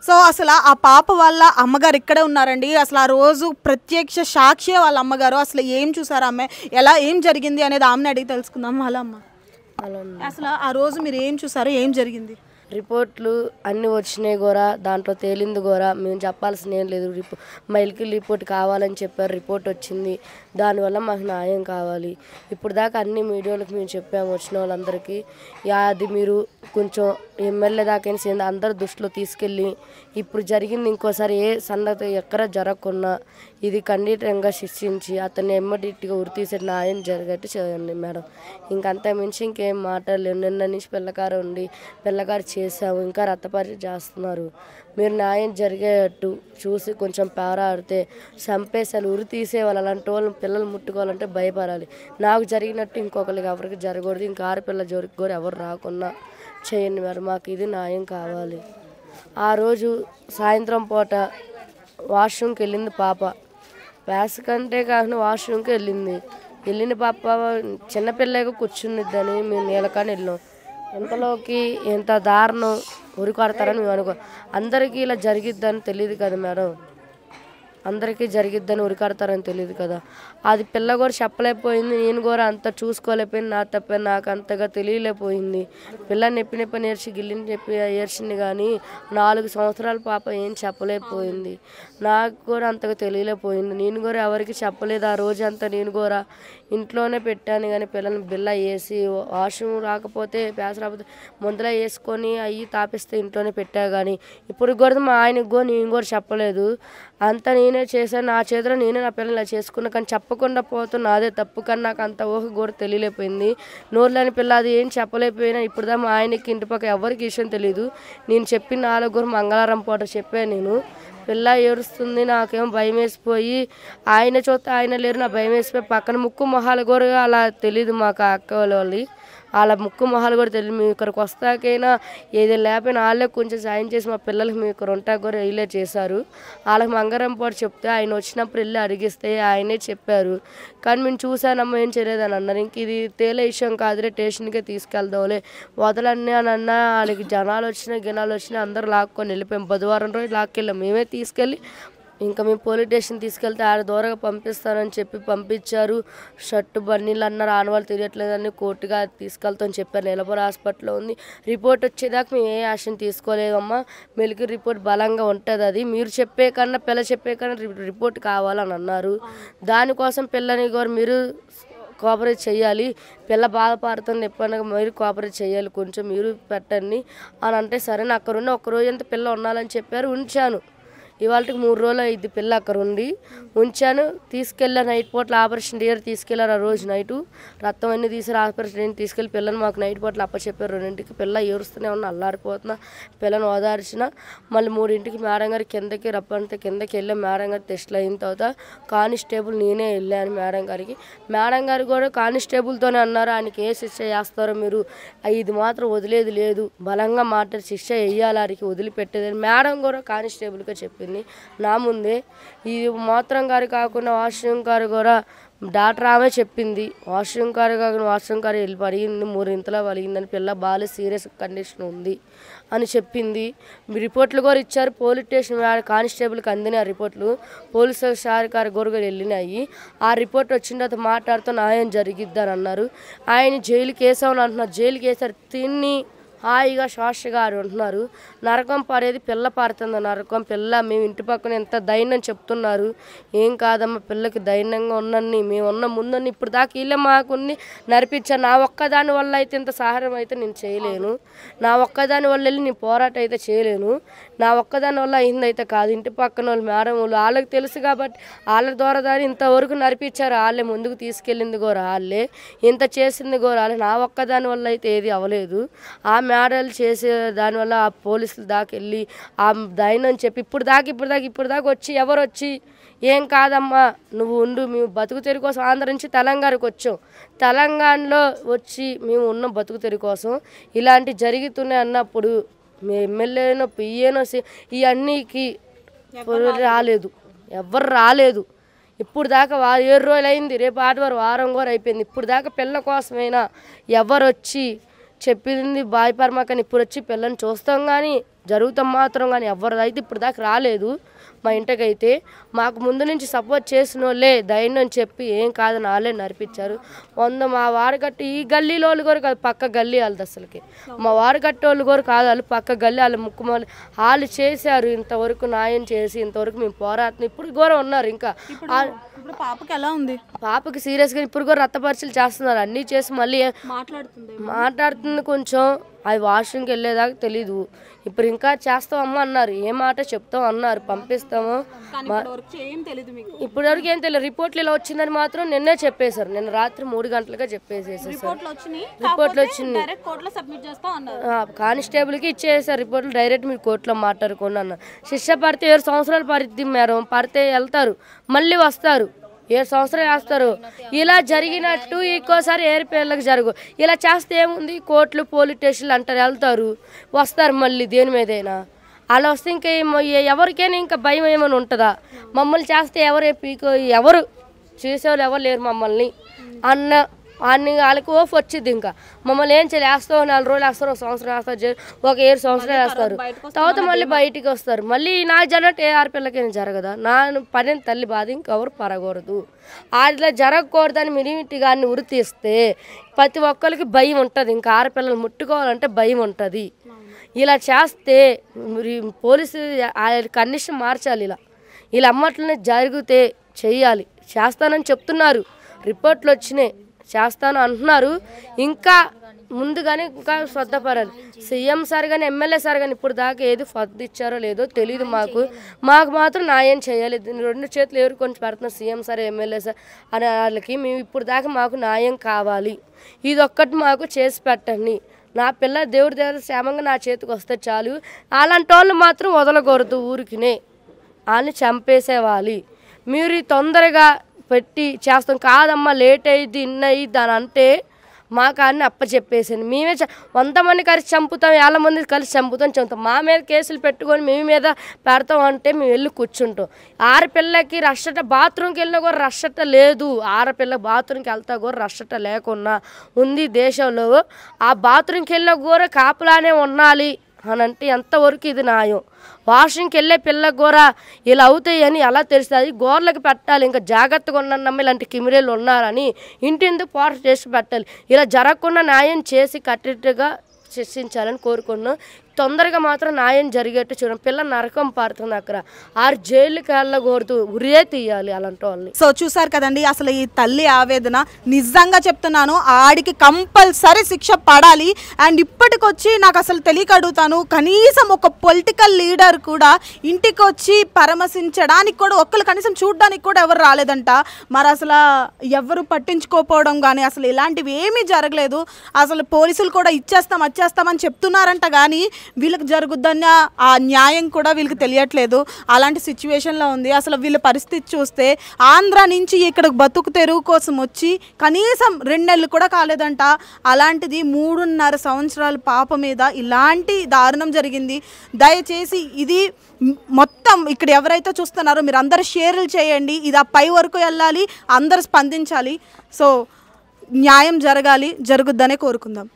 So అసలు ఆ పాప వాళ్ళ అమ్మగారు ఇక్కడే ఉన్నారండి. అసలు ఆ రోజు ప్రత్యక్ష సాక్షి వాళ్ళ అమ్మగారు. అసలు ఏం చూసారు ఆమె, ఎలా ఏం జరిగింది అనేది ఆమెను అడిగి తెలుసుకుందాం. వాళ్ళ అమ్మ అసలు ఆ రోజు మీరు ఏం చూసారు, ఏం జరిగింది? రిపోర్ట్లు అన్నీ వచ్చినాయి గోరా, దాంట్లో తేలింది గోరా. మేము చెప్పాల్సిన ఏం లేదు. మైల్కి రిపోర్ట్ కావాలని చెప్పారు, రిపోర్ట్ వచ్చింది. దానివల్ల మాకు న్యాయం కావాలి. ఇప్పుడు దాకా అన్ని మీడియాలకు మేము చెప్పాము వచ్చిన వాళ్ళందరికీ. అది మీరు కొంచెం ఎమ్మెల్యే దాకా అందరు దృష్టిలో తీసుకెళ్ళి ఇప్పుడు జరిగింది ఇంకోసారి ఏ సంగతి ఎక్కడ జరగకుండా ఇది ఖండితంగా శిక్షించి అతన్ని ఎమ్మటిగా ఉరితీసే న్యాయం జరిగేట్టు చేయండి మేడం. ఇంకంతా మించి ఇంకేం మాట్లాడలేము. నిన్న నుంచి పిల్లకారు ఉండి పిల్లకారు చేసాము, ఇంకా రక్తపరీక్ష చేస్తున్నారు. మీరు న్యాయం జరిగేటట్టు చూసి కొంచెం పోరాడితే చంపేసాలు ఉరి తీసేవాళ్ళు. అలాంటి వాళ్ళు పిల్లలు ముట్టుకోవాలంటే భయపడాలి. నాకు జరిగినట్టు ఇంకొకరికి ఎవరికి జరగకూడదు. ఇంకా ఆడపిల్ల జోరికి కూడా ఎవరు రాకుండా చేయండి మరి. మాకు ఇది న్యాయం కావాలి. ఆ రోజు సాయంత్రం పూట వాష్రూమ్కి వెళ్ళింది పాప. వ్యాస్ కంటే కాకుండా వాష్రూమ్కి వెళ్ళిన పాప చిన్నపిల్లగా కూర్చునిద్దని మేము నీళ్ళకాని వెళ్ళాం. ఇంతలోకి ఎంత దారుణం ఉరికొడతారని మేము అనుకో. అందరికీ ఇలా జరిగిద్దని తెలియదు కదా మేడం, అందరికీ జరిగిద్దని ఉరికడతారని తెలియదు కదా. అది పిల్ల కూడా చెప్పలేకపోయింది, నేను కూడా అంత చూసుకోలేకపోయింది. నా తప్ప నాకు అంతగా తెలియలేకపోయింది. పిల్ల నొప్పి నేర్చి గిల్లిని చెప్పి ఏడ్చింది కానీ 4 సంవత్సరాల పాప ఏం చెప్పలేకపోయింది. నాకు కూడా అంతగా తెలియలేకపోయింది. నేను కూడా ఎవరికి చెప్పలేదు. ఆ రోజంతా నేను కూడా ఇంట్లోనే పెట్టాను కానీ పిల్లల్ని బిల్ల వేసి వాష్రూమ్ రాకపోతే ప్యాస్ రాకపోతే ముందర వేసుకొని అవి తాపిస్తే ఇంట్లోనే పెట్టా. కానీ ఇప్పుడు కూడా మా ఆయనకు కూడా నేను కూడా చెప్పలేదు. అంతా నేనే చేశాను, నా చేతిలో నేనే నా పిల్లలు ఇలా చేసుకున్నా. కానీ చెప్పకుండా పోతున్నా అదే తప్పు. కానీ నాకు అంత ఊహ కూడా తెలియలేకపోయింది. నోరులేని పిల్ల అది ఏం చెప్పలేకపోయినా ఇప్పుడుదా మా ఆయనకి ఇంటి పక్క ఎవరికి విషయం తెలియదు. నేను చెప్పిన 4 మంగళవారం పూట చెప్పాను. నేను పిల్ల ఏడుస్తుంది, నాకేమో భయం వేసిపోయి ఆయన చూస్తే ఆయన లేరు, నా భయం వేసిపోయి పక్కన ముక్కు మొహాలు కూడా అలా తెలియదు మాకు. ఆ అక్క వాళ్ళ ముక్కు మొహాలు కూడా తెలియదు. మేము ఇక్కడికి వస్తాకైనా ఏదో లేకపోయినా వాళ్ళే కొంచెం సాయం చేసి మా పిల్లలకి మేము ఇక్కడ ఉంటాక కూడా వీళ్ళే చేశారు. వాళ్ళకి మంగళవారం పూట చెప్తే ఆయన వచ్చినప్పుడు వెళ్ళి అడిగిస్తే ఆయనే చెప్పారు. కానీ మేము చూసానమ్మా ఏం చేయలేదని అన్నారు. ఇంక ఇది తేలే విషయం కాదులే, స్టేషన్కే తీసుకెళ్దాంలే వదలన్నీ అని అన్నా. వాళ్ళకి జనాలు వచ్చినా గినాలు వచ్చినా అందరూ లాక్కొని వెళ్ళిపోయాం. బుధవారం రోజు లాక్కెళ్ళాం. మేమే తీసుకెళ్ళి ఇంకా మేము పోలీస్ స్టేషన్ తీసుకెళ్తే ఆడ దూరంగా పంపిస్తానని చెప్పి పంపించారు. షర్టు బన్నీళ్ళు అన్నారు, ఆనవాళ్ళు తెలియట్లేదని కోర్టుగా తీసుకెళ్తామని చెప్పారు. నిలబడి హాస్పిటల్లో ఉంది. రిపోర్ట్ వచ్చేదాకా మేము ఏ యాక్షన్ తీసుకోలేదమ్మా. మెలికి రిపోర్ట్ బలంగా ఉంటుంది, అది మీరు చెప్పే కన్నా పిల్ల చెప్పే కన్నా రిపోర్ట్ కావాలని అన్నారు. దానికోసం పిల్లని కూడా మీరు కోఆపరేట్ చేయాలి, పిల్ల బాధపడుతుంది ఎప్పుడైనా మీరు కోఆపరేట్ చేయాలి, కొంచెం మీరు పెట్టండి అని అంటే సరే అక్కడుండి ఒక రోజు అంతా పిల్ల ఉండాలని చెప్పారు. ఉంచాను. ఇవాళకి 3 రోజులు అయింది పిల్ల అక్కడ ఉండి ఉంచాను. తీసుకెళ్ళా నైట్ పూట్ల ఆపరేషన్ థియేటర్ తీసుకెళ్లారు. ఆ రోజు నైటు రక్తం అన్నీ తీసారు. ఆపరేషన్ తీసుకెళ్ళి పిల్లని మాకు నైట్ పూట్ల అప్పచెప్పారు. 2ంటికి పిల్ల ఏడుస్తూనే ఉన్నా, అల్లాడిపోతున్నా. పిల్లని ఓదార్చిన. మళ్ళీ 3ంటికి మేడం గారి కిందకి రప్పంటే కిందకి వెళ్ళాం. మేడం గారి టెస్టులు అయిన తర్వాత కానిస్టేబుల్ నేనే వెళ్ళాను మేడం గారికి. మేడం గారు కూడా కానిస్టేబుల్తోనే అన్నారు, ఆయనకి ఏ శిక్ష చేస్తారో మీరు, ఇది మాత్రం వదిలేది లేదు, బలంగా మాట్లాడి శిక్ష వేయాలి, ఆడికి వదిలిపెట్టేది మేడం కూడా కానిస్టేబుల్గా చెప్పింది నా ముందే. ఇది మాత్రం గారు కాకుండా వాష్రూమ్ గారు కూడా డాక్టర్ ఆమె చెప్పింది. వాష్రూమ్ గారు కాకుండా వాష్రూమ్ గారు వెళ్ళి పడిగింది, 3 ఇంతలా పలిగిందని, పిల్ల బాగా సీరియస్ కండిషన్ ఉంది అని చెప్పింది. రిపోర్ట్లు కూడా ఇచ్చారు. పోలీస్ స్టేషన్ కానిస్టేబుల్కి అందిన రిపోర్ట్లు పోలీసు సార్ గారి కూడా వెళ్ళినాయి. ఆ రిపోర్ట్ వచ్చిన తర్వాత మాట్లాడుతూ న్యాయం జరిగిద్దని అన్నారు. ఆయన జైలుకి వేసామని అంటున్నారు. జైలుకి వేసారు, తిని హాయిగా శ్వాసగా అంటున్నారు. నరకం పడేది పిల్ల పడుతుంది. నరకం పిల్ల మేము ఇంటి పక్కన ఎంత ధైర్యం చెప్తున్నారు. ఏం కాదమ్మా, పిల్లకి ధైర్యంగా ఉన్నన్ని మేము ఉన్న ముందని ఇప్పుడు దాకా వీళ్ళే మాకుని నడిపించాను. నా ఒక్కదాని వల్ల అయితే ఇంత సహాయం అయితే నేను చేయలేను. నా ఒక్కదాని వల్ల వెళ్ళి నేను పోరాటం అయితే చేయలేను. నా ఒక్కదాని వల్ల అయిందైతే కాదు. ఇంటి పక్కన వాళ్ళు మేడం వాళ్ళు వాళ్ళకి తెలుసు కాబట్టి వాళ్ళ ద్వారా దాని ఇంతవరకు నడిపించారు. వాళ్ళే ముందుకు తీసుకెళ్ళింది కూడా వాళ్ళే, ఇంత చేసింది కూడా వాళ్ళే. నా ఒక్కదాని వల్ల అయితే ఏది అవ్వలేదు. ఆ మేడలు చేసే దానివల్ల ఆ పోలీసులు దాకా వెళ్ళి ఆ ధైర్యం చెప్పి ఇప్పుడు దాకా వచ్చి ఎవరు వచ్చి ఏం కాదమ్మా నువ్వు ఉండు, మేము బతుకు తెరి కోసం ఆంధ్ర నుంచి తెలంగాణకు వచ్చాం. తెలంగాణలో వచ్చి మేము ఉన్న బతుకు తెరి కోసం ఇలాంటి జరుగుతున్నాయి అన్నప్పుడు మీ ఎమ్మెల్యేనో పిఏనో ఇవన్నీకి రాలేదు, ఎవ్వరు రాలేదు. ఇప్పుడు దాకా 7 రోజులు అయింది, రేపు ఆదివారం వారం కూడా అయిపోయింది. ఇప్పుడు దాకా పిల్ల కోసమైనా ఎవరు వచ్చి చెప్పింది బాయ్ పర్మాకని ఇప్పుడు వచ్చి పిల్లని చూస్తాం కానీ జరుగుతాం మాత్రం కానీ ఎవరిదైతే ఇప్పుడు దాకా రాలేదు మా ఇంటికైతే. మాకు ముందు నుంచి సపోర్ట్ చేసిన వాళ్ళే ధైర్యం చెప్పి ఏం కాదు నాలే నడిపించారు. మా వారు కట్టి ఈ గల్లీలో వాళ్ళు కూడా కాదు, పక్క గల్లీ వాళ్ళది అసలుకి. మా వారు కట్టేవాళ్ళు కూడా కాదు, వాళ్ళు పక్క గల్లీ వాళ్ళు ముక్కుమలు వాళ్ళు చేశారు. ఇంతవరకు న్యాయం చేసి ఇంతవరకు మేము పోరాడుతున్నాం. ఇప్పుడు కూడా ఉన్నారు. ఇంకా పాపకి ఎలా ఉంది? పాపకి సీరియస్గా ఇప్పుడు కూడా రక్త పరీక్షలు చేస్తున్నారు. అన్నీ చేసి మళ్ళీ మాట్లాడుతుంది కొంచెం. అది వాష్రూమ్కి వెళ్ళేదాకా తెలీదు. ఇప్పుడు ఇంకా చేస్తామమ్మా అన్నారు. ఏ మాట చెప్తాం అన్నారు, పంపిస్తాము. ఇప్పటి వరకు ఏం తెలియదు. రిపోర్ట్లు ఇలా వచ్చిందని మాత్రం నిన్నే చెప్పేశారు. నిన్న రాత్రి 3 గంటలుగా చెప్పేసేసారు. రిపోర్ట్లు వచ్చింది కానిస్టేబుల్కి ఇచ్చేసారు. రిపోర్ట్లు డైరెక్ట్ మీరు కోర్టులో మాట్లాడుకోండి అన్నారు. శిక్ష పడితే 7 సంవత్సరాలు పడిద్ది మేడం. పడితే వెళ్తారు, మళ్ళీ వస్తారు, 7 సంవత్సరాలు వేస్తారు. ఇలా జరిగినట్టు ఇంకోసారి ఏరిపేర్లకు జరుగు. ఇలా చేస్తే ఏముంది, కోర్టులు పోలీస్ స్టేషన్లు అంటారు, వెళ్తారు, వస్తారు మళ్ళీ దేని మీదైనా. అలా వస్తే ఇంకా ఎవరికైనా ఇంకా భయం ఏమైనా ఉంటుందా? మమ్మల్ని చేస్తే ఎవరు చేసేవాళ్ళు ఎవరు లేరు మమ్మల్ని అన్ని వాళ్ళకి ఓఫ్ వచ్చింది. ఇంకా మమ్మల్ని ఏం చేయాలి, వేస్తావు 4 రోజులు వేస్తారు, 1 సంవత్సరం వేస్తారు, ఒక 7 సంవత్సరాలు వేస్తారు, తర్వాత మళ్ళీ బయటికి వస్తారు. మళ్ళీ నాకు జరిగినట్టు ఏ ఆడపిల్లకైనా జరగదా? నా పని తల్లి బాధ ఇంకెవరు పరగకూడదు. అట్లా జరగకూడదని మినిమిటి గారిని ఉరి తీస్తే ప్రతి ఒక్కరికి భయం ఉంటుంది. ఇంకా ఆడపిల్లలు ముట్టుకోవాలంటే భయం ఉంటుంది. ఇలా చేస్తే పోలీసు కండిషన్ మార్చాలి. ఇలా అమ్మట్లనే జరిగితే చెయ్యాలి. చేస్తానని చెప్తున్నారు, రిపోర్ట్లు వచ్చినాయి, చేస్తాను అంటున్నారు. ఇంకా ముందుగానే ఇంకా శ్రద్ధపడాలి. సీఎం సార్ కానీ ఎమ్మెల్యే సార్ కానీ ఇప్పుడు దాకా ఏది ఫద్దు ఇచ్చారో లేదో తెలియదు. మాకు మాత్రం న్యాయం చేయాలి. 2 చేతులు ఎవరు కొంచెం పెడుతున్నారు, సీఎం సార్ ఎమ్మెల్యే సార్ అనే వాళ్ళకి. మేము ఇప్పుడు దాకా మాకు న్యాయం కావాలి. ఇది ఒక్కటి మాకు చేసి పెట్టండి. నా పిల్ల దేవుడి దగ్గర క్షేమంగా నా చేతికి వస్తే చాలు. అలాంటి వాళ్ళు మాత్రం వదలకూడదు. ఊరికినే వాళ్ళని చంపేసేవాలి. మీరు తొందరగా పెట్టి చేస్తాం కాదమ్మా, లేట్ అయ్యిద్ది, ఇన్నయ్యిద్ది అని అంటే మాకు అన్నీ అప్పచెప్పేసాను. మేమే 100 మంది కలిసి చంపుతాం, 50 మంది కలిసి చంపుతాం. మా మీద కేసులు పెట్టుకొని మీ మీద పెడతాం అంటే మేము వెళ్ళి కూర్చుంటాం. ఆడపిల్లకి రక్షట, బాత్రూమ్కి వెళ్ళినా కూడా రక్షట లేదు. ఆడపిల్ల బాత్రూమ్కి వెళ్తా కూడా రక్షట లేకున్నా ఉంది దేశంలో. ఆ బాత్రూమ్కి వెళ్ళినా కూడా కాపులానే ఉండాలి అని అంటే ఎంతవరకు ఇది న్యాయం? వాష్రూమ్కి వెళ్ళే పిల్లలకు కూడా ఇలా అవుతాయని ఎలా తెలుస్తుంది? గోర్లకు పెట్టాలి. ఇంకా జాగ్రత్తగా ఉన్నానమ్మ ఇలాంటి కిమిరేలు ఉన్నారని ఇంటిందుకు పోరాటం చేసి పెట్టాలి. ఇలా జరగకుండా న్యాయం చేసి కట్టేట్టుగా శిక్షించాలని కోరుకున్నాం. తొందరగా మాత్రం న్యాయం జరిగేట్టు చూడండి. పిల్ల నరకం పడుతుంది అక్కడ. జైలుకి వెళ్ళకూడదు, ఉరియే తీయాలి అలాంటి వాళ్ళని. సో చూసారు కదండి అసలు ఈ తల్లి ఆవేదన. నిజంగా చెప్తున్నాను, ఆడికి కంపల్సరీ శిక్ష పడాలి. అండ్ ఇప్పటికొచ్చి నాకు అసలు తెలియక అడుగుతాను, కనీసం ఒక పొలిటికల్ లీడర్ కూడా ఇంటికి వచ్చి పరామర్శించడానికి కూడా ఒక్కరు కనీసం చూడడానికి కూడా ఎవరు రాలేదంట. మరి అసలు ఎవరు పట్టించుకోకపోవడం కానీ అసలు ఇలాంటివి ఏమీ జరగలేదు. అసలు పోలీసులు కూడా వచ్చేస్తామని చెప్తున్నారంట, కానీ వీళ్ళకి జరుగుద్దన్న ఆ న్యాయం కూడా వీళ్ళకి తెలియట్లేదు. అలాంటి సిచ్యువేషన్లో ఉంది. అసలు వీళ్ళ పరిస్థితి చూస్తే ఆంధ్ర నుంచి ఇక్కడికి బతుకు తెరువు కోసం వచ్చి కనీసం 2 నెలలు కూడా కాలేదంట. అలాంటిది 3.5 సంవత్సరాల పాప మీద ఇలాంటి దారుణం జరిగింది. దయచేసి ఇది మొత్తం ఇక్కడ ఎవరైతే చూస్తున్నారో మీరు అందరూ షేర్లు చేయండి. ఇది ఆ పై వరకు వెళ్ళాలి, అందరూ స్పందించాలి. సో న్యాయం జరగాలి, జరుగుద్దనే కోరుకుందాం.